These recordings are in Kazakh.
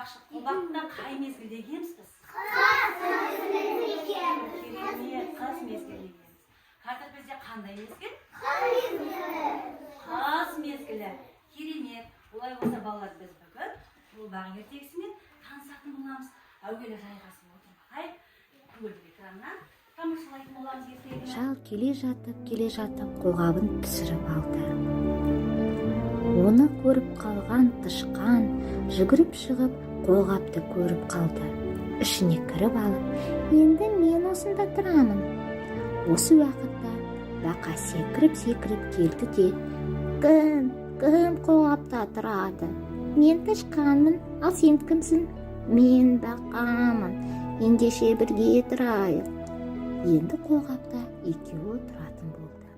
жақсы. Қолбақтан қай мезгілде киеміз біз? Керемет, қыс мезгілде киеміз. Қазір бізде қандай мезгіл? Қыс мезгілі. Керемет. Олай болса балалар біз бүгін қолбақ ертегісімен танысатын боламыз. Әуелі жайғасып отырмағай. Көгілдір экраннан тамашалайтын боламыз ертегіні. Шал келе жатып қолғабын түсіріп алды. Оны көріп қалған тышқан жүгіріп шығып қолғапты көріп қалды. Ішіне кіріп алып, енді мен осында тұрамын. Осы уақытта бақа секіріп келді де, кім қолғапта тұрады? Мен тышқанмын, ал сен кімсің? Мен бақамын, ендеше бірге тұрайық. Енді қолғапта екеуі тұратын болды.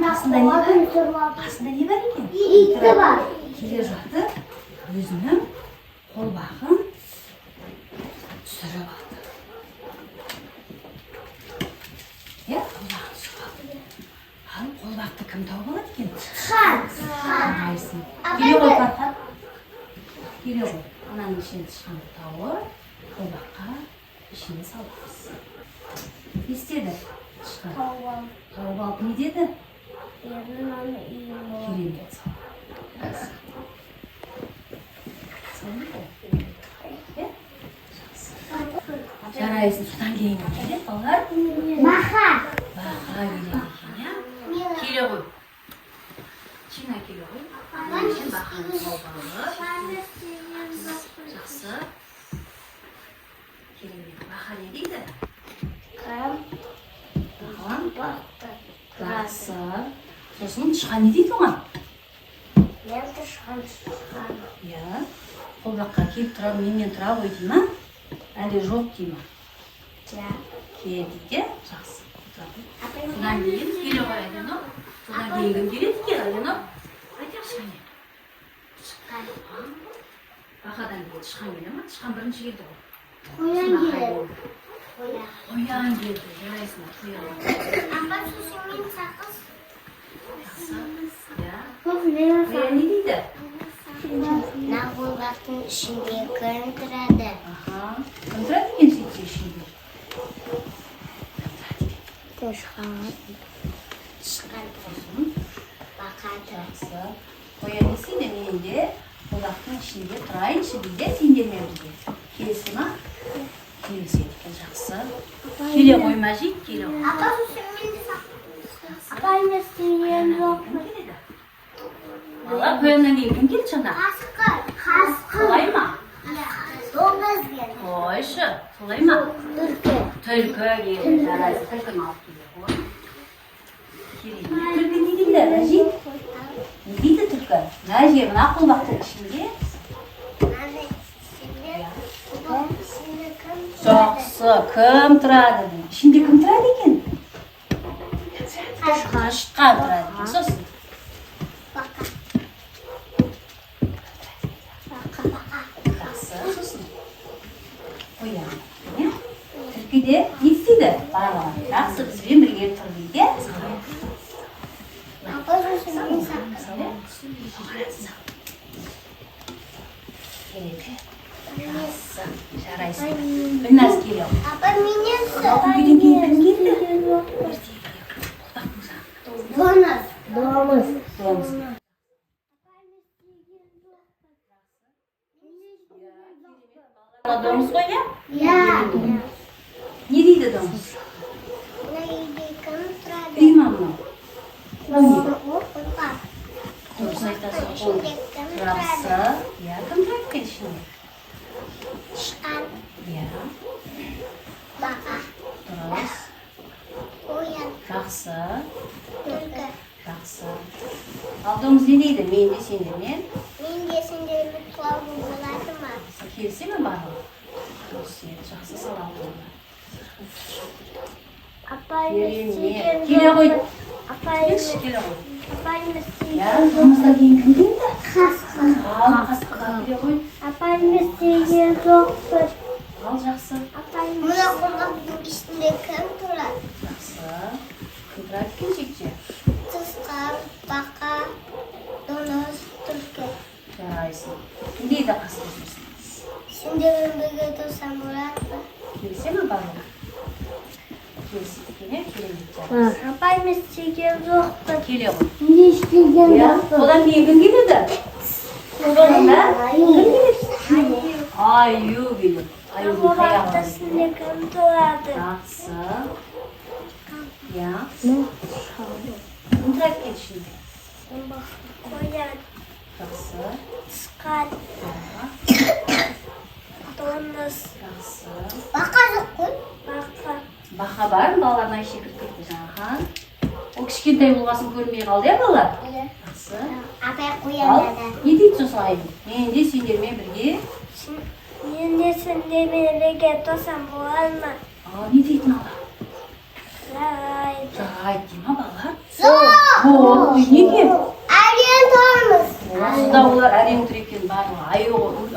Қасында не бар екен? Итті бар. Келе жатып, өзінің қолбағын түсіріп алды. Қолбағын түсіріп алды. Ал қолбақты кім тауып алады екен? Тышқан. Келе ғой, Фархат. Келе ғой. Ананың ішіне тышқанды тауып, қолбаққа ішіне саламыз. Не істеді? Тышқан. Тауып алып не деді? Керемет жарайсың. Содан кейін келеді балалар? Бақа келеді екен, келе ғой. Шина келе ғой. Бақаны тауып алып. Жақсы. Керемет. Бақа не дейді? Жақсы. Сосын тышқан не дейді оған? Мен тышқан. Қолбаққа келіп тұрады, менімен тұра ғой дей ма? Әлде жоқ дей ма? Кел дейді. Жақсы. Содан кейін келе ғой, Әленор. Содан кейін кім келеді екен, Әленор? Айтақшы міне. Бақадан кейін тышқан келе ма? Тышқан бірінші келді ғой. Қоян келеді. Қоян келді. Жарайсың, қоян. Апа сосын мен сақыз. Жақсы. Қоян не дейді? Қолғаптың ішінде кім тұрады? Кім тұрады екен сөйтсе ішінде? Тышқан. Бақа Жақсы. Қоян не істейді? Мен де қолбақтың ішінде тұрайыншы дейді, сендермен бірге. Келесі ма? Келіседі екен. Жақсы. Келе ғой Мәжит, келе ғой. Апа сосын мен де сақыз. Апа не істеген жоқ. Кім келеді? Бала, қояннан кейін кім келді жаңа? Қасқыр. Солай ма? Доңыз келді. Қойшы, солай ма? Түлкі. Түлкі келді. Жарайсың, түлкіні алып келе ғой. Керемет. Түлкі не дейді, Мәжит? Не дейді түлкі? Мәже, мына қолбақтың ішінде? Жақсы, кім тұрады? Ішінде кім тұрады екен? Тышқан тұрады екен. Сосын? Жақсы, сосын? Қоян. Түлкіде не істейді? Барлығы. Жақсы, бізбен бірге тұр дейді. Апа сосын мен сақыз. Келеді. Жақсы, жарайсың. Гүлназ келе ғой. Апа менен Түлкіден кейін кім келді? Доңыз. Домыз. Домыз ғой, не дейді домыз? Кім тұрады? Үй ма мынау? Қолға. Дұрыс айтасың. Ішінде кім Жақсы. тұрады? Кім тұрады екен ішінде? Тышқан. Бақа. Дұрыс. Қоян. Жақсы. Түлкі. Жақсы. Ал домыз не дейді? Мен де сендермен. Мен де сендермен құлауға болады ма? Келісе ме барлығы? Дұрыс еді. Жақсы, салам болды. Апа Керемет. Келе ғой. Апа Келші, келе ғой. істеген Домыздан кейін кім келді? қасқыр. Ал қасқырға келе ғой. Апа істеген жоқпын. Ал жақсы. Мына қолғаптың ішінде кім тұрады? Жақсы. Кім тұрады екен жекже? Тышқан, бақа, доңыз, түлкі. Жарайсың. Не дейді қасқыр сосын? Şimdi ben böyle dursam Murat mı? Келсе ме барлығы? Келсе келе Апайымыз çekiyor yoktu. келе ғой. Ne isteyeceğim Иә, одан кейін кім келеді? Соңында аю келеді. Аюдың таяғы. Haftasında kım doğardı. Жақсы. Иә. Қымтырап кел ішіне. Koyar, Жақсы. çıkar, donuz. Жақсы. Bakarız koy. Bakar. Бақа бар, балалардың айше кіріп кетті жаңағы. Ол кішкентай болғасын көрмей қалды, иә балалар? Жақсы. Apay Ал, koyamadı. не дейді сосын айым? Мен де сендермен бірге. Şimdi sen de beni getirsen bu alma. Не дейтін ала? Hayır. Жарайды дей ма балалар? Ол, неге? Ariyen tormuz. Осында олар әрең тұр екен барлығы.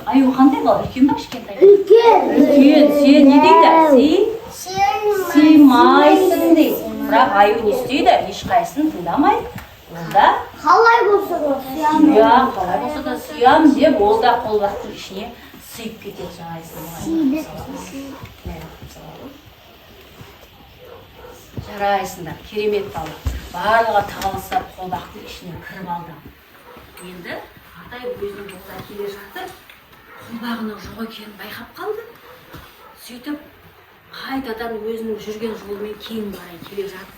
Аю қандай балалар? Үлкен ба кішкентай? Ülke. Үлкен, сен не дейді? Сыймайсың дейді. Бірақ аю не істейді? Ешқайсысын тыңдамай. Онда Halay bulsun o. сүйам, қалай болса да сүйам деп, ол да қолбақтың ішіне сыйып кетеді жарайсың. Жарайсыңдар, керемет балалар. Барлығы тығылысып қолбақтың ішіне кіріп алды. Енді атай өзінің жолда келе жатыр, қолбағының жоқ екенін байқап қалды. Сөйтіп қайтадан өзінің жүрген жолымен кейін қарай келе жатыр.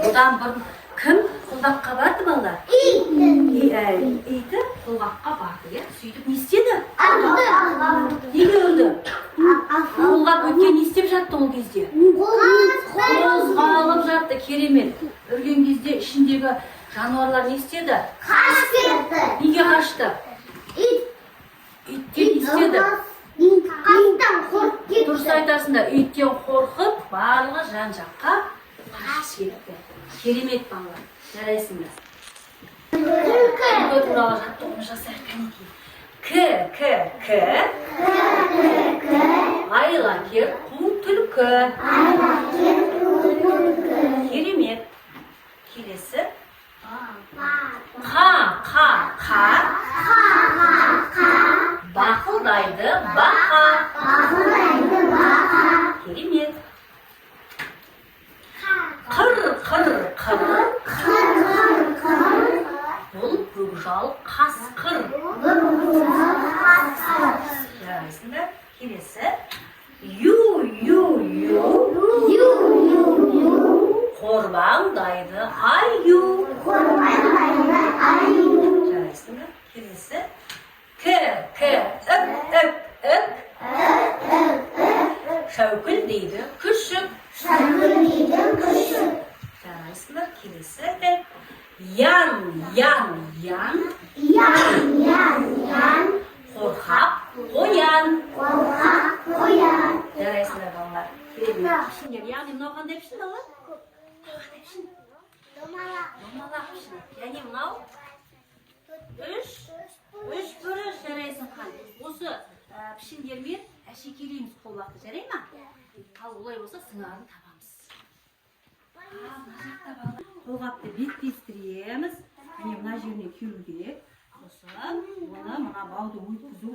Одан бұрын кім қолбаққа барды балалар? Иті қолбаққа барды, иә? Сөйтіп не істеді? Неге өлді? Қолғап өткен не істеп жатты ол кезде? Қозғалып жатты, керемет. Өлген кезде ішіндегі жануарлар не істеді? Kaçtı. Неге қашты? Иттен не істеді? Kaçtan korktu. Дұрыс айтасыңдар, иттен қорқып, барлығы жан жаққа қашып кетті. Керемет балалар, жарайсыңдар. Күлкі туралы жаттығуын жасайық кәнекей. К. Айлакер қу түлкі. Керемет. Келесі. Қа. Бақылдайды бақа. Керемет. Қыр. Бұл көкжал қасқыр. Жарайсыңдар. Келесі. Ю. Қорбаңдайды аю. Жарайсыңдар. Келесі. К. Үк. Шәукілдейді күшік. Жарайсыңдар. Келесі. Ян. Қорқақ қоян. Жарайсыңдар балалар. Керемет пішіндер. Яғни мынау қандай пішін балалар? Қандай пішін? Домалақ пішін. Яғни мынау үш бұрыш. Жарайсың қан. Осы пішіндермен әшекейлейміз қолбақты. Жарай ма? Ал олай болса сыңарын табамыз. Қолғапты беттестіреміз. Міне мына жеріне кеуі керек. Сосын оны мына бауды өткізу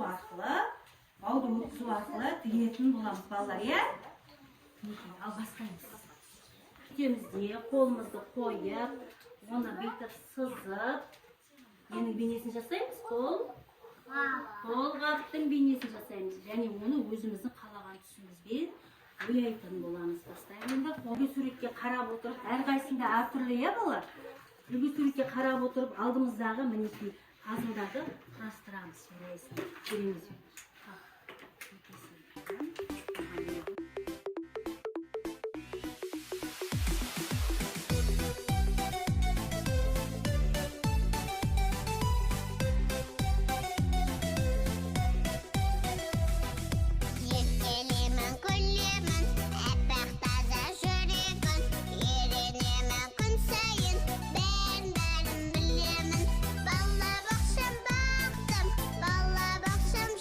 арқылы тігетін боламыз балалар, иә? Ал бастаймыз. Үстемізде қолымызды қойып, оны бүйтіп сызып, ненің бейнесін жасаймыз? Қолғаптың бейнесін жасаймыз. Және оны өзіміздің қалаған түсімізбен бояйтын боламыз. Бастаймыз. Үлгі суретке қарап отырып, әрқайсында әртүрлі, иә балалар? Үлгі суретке қарап отырып, алдымыздағы мінекей пазлдарды құрастырамыз. Көреміз. Balla bakşam baktım, balla bakşam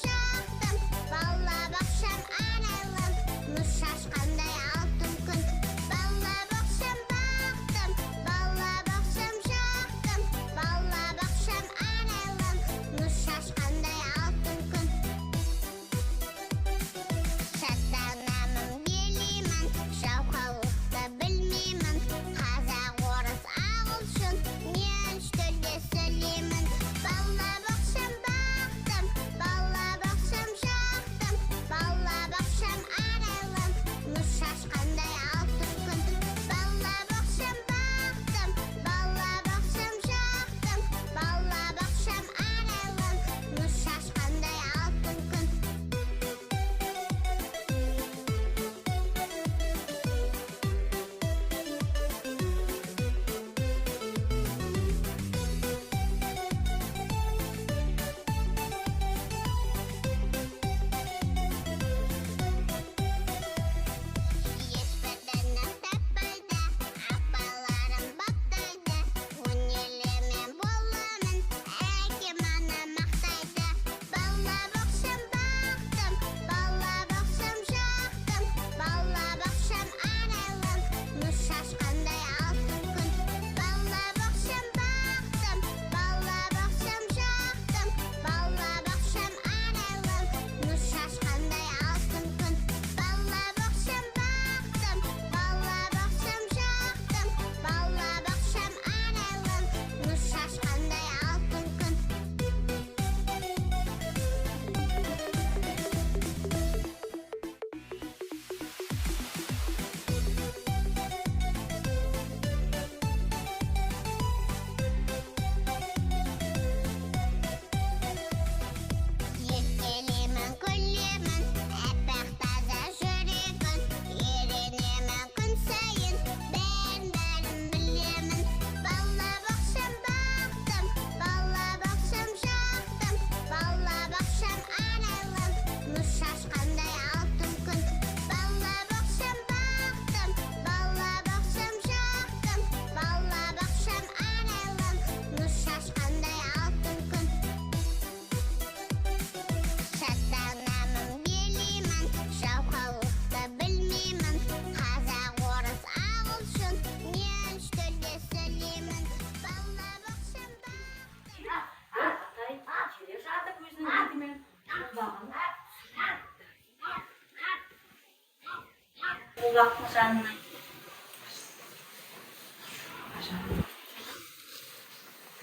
Kulağına. Kulaklı canına.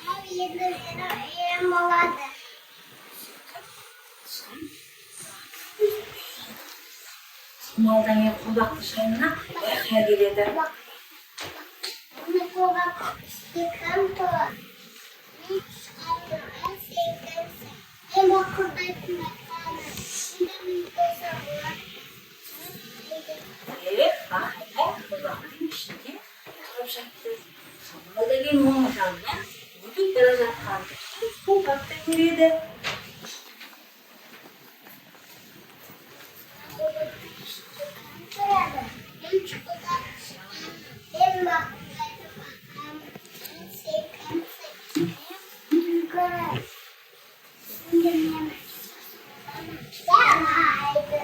Abi yerim oladı. Maldan ya kulaklı canına. Her geledi. Onu kulak yıkan tuğla. Hiç kaldı. En sevdiğimse. En bakırdayım bakalım. Şimdi bir kızı var. Bak kulaklı şimdi. Kavşakta. Malda gelin olmuş anne. Bugün biraz kaldı. Kulakta yürüdü. Hem çikolata, hem bakırdayım bakalım. En sevdiğimse. Yukarı. Şimdi yemek. Haydi.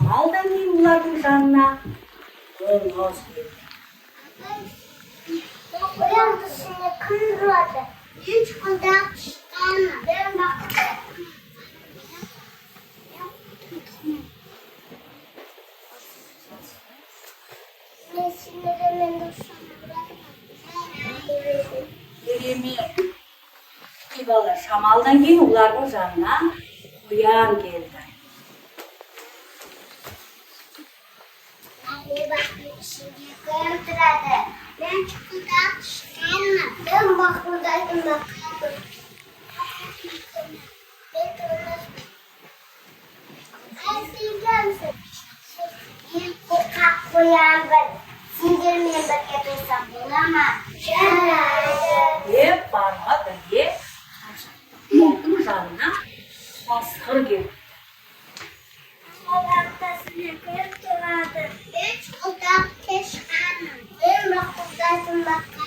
Maldan gelin ulardım canına. Olmaz. Uyan dışında kırıldı. Hiç kulak çıkarma. Ben bak. Ben sinirimi dışına bırakma. Yerimi İbalar şamaldan gelin ulardım canına. Uyan geldi. Anne bak şimdi kırıldı. Ben kulak çıkarma. Ben bak buradaydım bakalım. Ben kırıldım. Ay sinirlensin. İlk kokak koyan ben. Sinirlenmeye bakıyorsam bulamam. Hep parmağı diye. Ulardım canına. Baskır geldi. Kulaktasını kırıldı. Hiç kulak çıkarma. Ben bak buradaydım bakalım.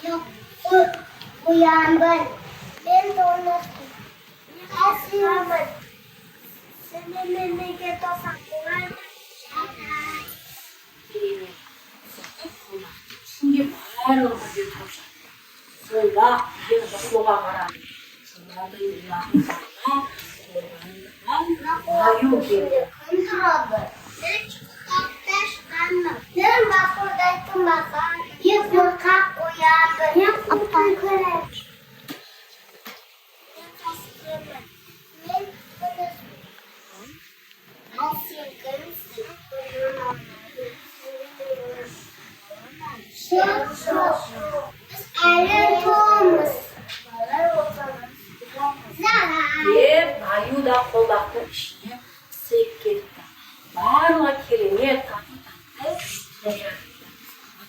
Yok, uyandım. Ben de onu asıyorum. Senin memleket olsak uyandım. Şimdi bağırır bir tavşan. Sola bir sola karar. Sola da yürüyen sana. Ayu geldi. Kırıldı. Hiç kulak çıkarma. Ben bak buradaydım bakalım. Yok, kalk uyandım. Yok, aptal kırıldı. Ayu da kolakta işine sık gitti. Bağırma kelime tatlı.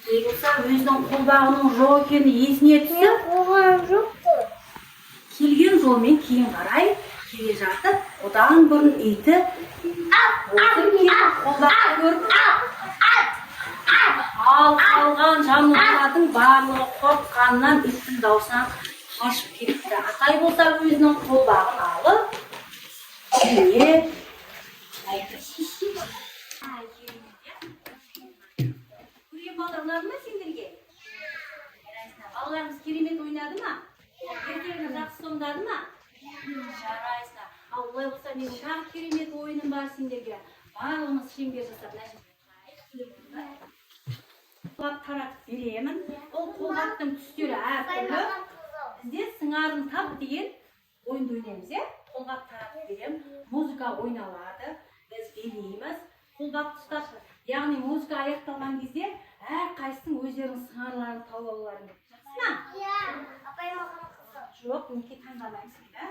Atayılsa özünün kulağının rokeni esine түсіп, келген жолмен кейін қарай келе жатып, одан бұрын иті осы келіп қолдақты көріп, ал қалған жануарлардың барлығы қорыққанынан иттің даусынан қашып кетті. Атай болса өзінің қолбағын алып, үйіне қайтып. Көрген балалар ма сендерге? Балаларымыз керемет ойнады ма? Ертеңгі жақсы сомдады ма? Жарайсыздар. Ал олай болса менің тағы керемет ойыным бар сендерге. Барлығымыз шеңбер жасап мына жерге қолғап таратып беремін. Ол қолғаптың түстері әртүрлі. Бізде сыңарын тап деген ойынды ойнаймыз, иә? Қолғап таратып беремін. Музыка ойналады. Біз билейміз. Қолғап ұстап, яғни музыка аяқталған кезде әрқайсының өздерінің сыңарларын тауып алуларын керек. Жақсы ма? Iya, apa yang mau kamu kesel? Жоқ, неге таңдамайсың да?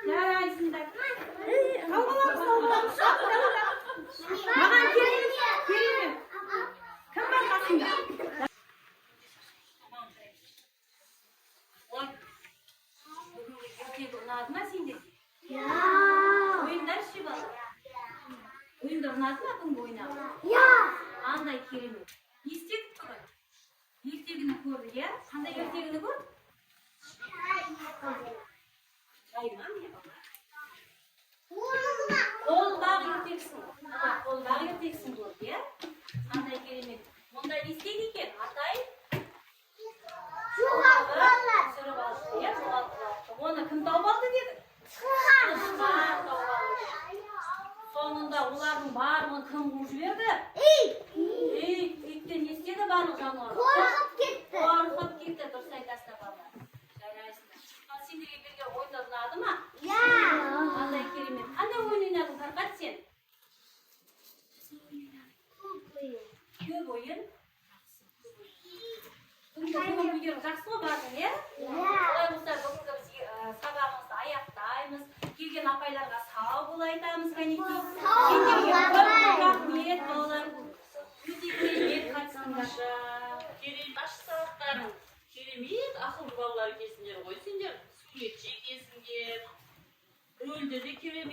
Жарайсыңдар. Маған келіңіз, келіңіз. Кім бар қасыңда? ұнады ма сендерге? Ya. Ойындар ше бала? Ойындар ұнады ма күнгі ойнауы? Ya. Андай керемет. Не істедік бүгін? Ертегіні көрдік, иә? Қандай ертегіні көрдік? Қайма не бала? Қолбақ ертегісін. Қолбақ ертегісін көрдік, иә? Қандай керемет. Онда не істейді екен? Атай? Түсіріп алды, иә? Оны кім тауып алды деді? Тышқан тауып алды. Соңында олардың барлығын кім қуып жіберді? Иттен не істеді барлық жануар? Қорқып кетті. Қорқып кетті, дұрыс айтасың бала. Жарайсың. Ал сендерге берген ойындар ұнады ма? Ya. Қандай керемет. Қандай ойын ойнадың Фарқат сен? Көп ойын. Бүгінгі видео жақсы ғой бардың, иә? Олай болса бүгінгі бізге сабағымызды аяқтаймыз. Келген апайларға сау бол айтамыз, кәнекей. Сендерге көп рахмет балалар. Өте керемет қатыстыңдар. Керемет аш сабақтарың. Керемет ақылды балалар екенсіңдер ғой сендер. Суретші екенсіңдер. Рөлді де керемет.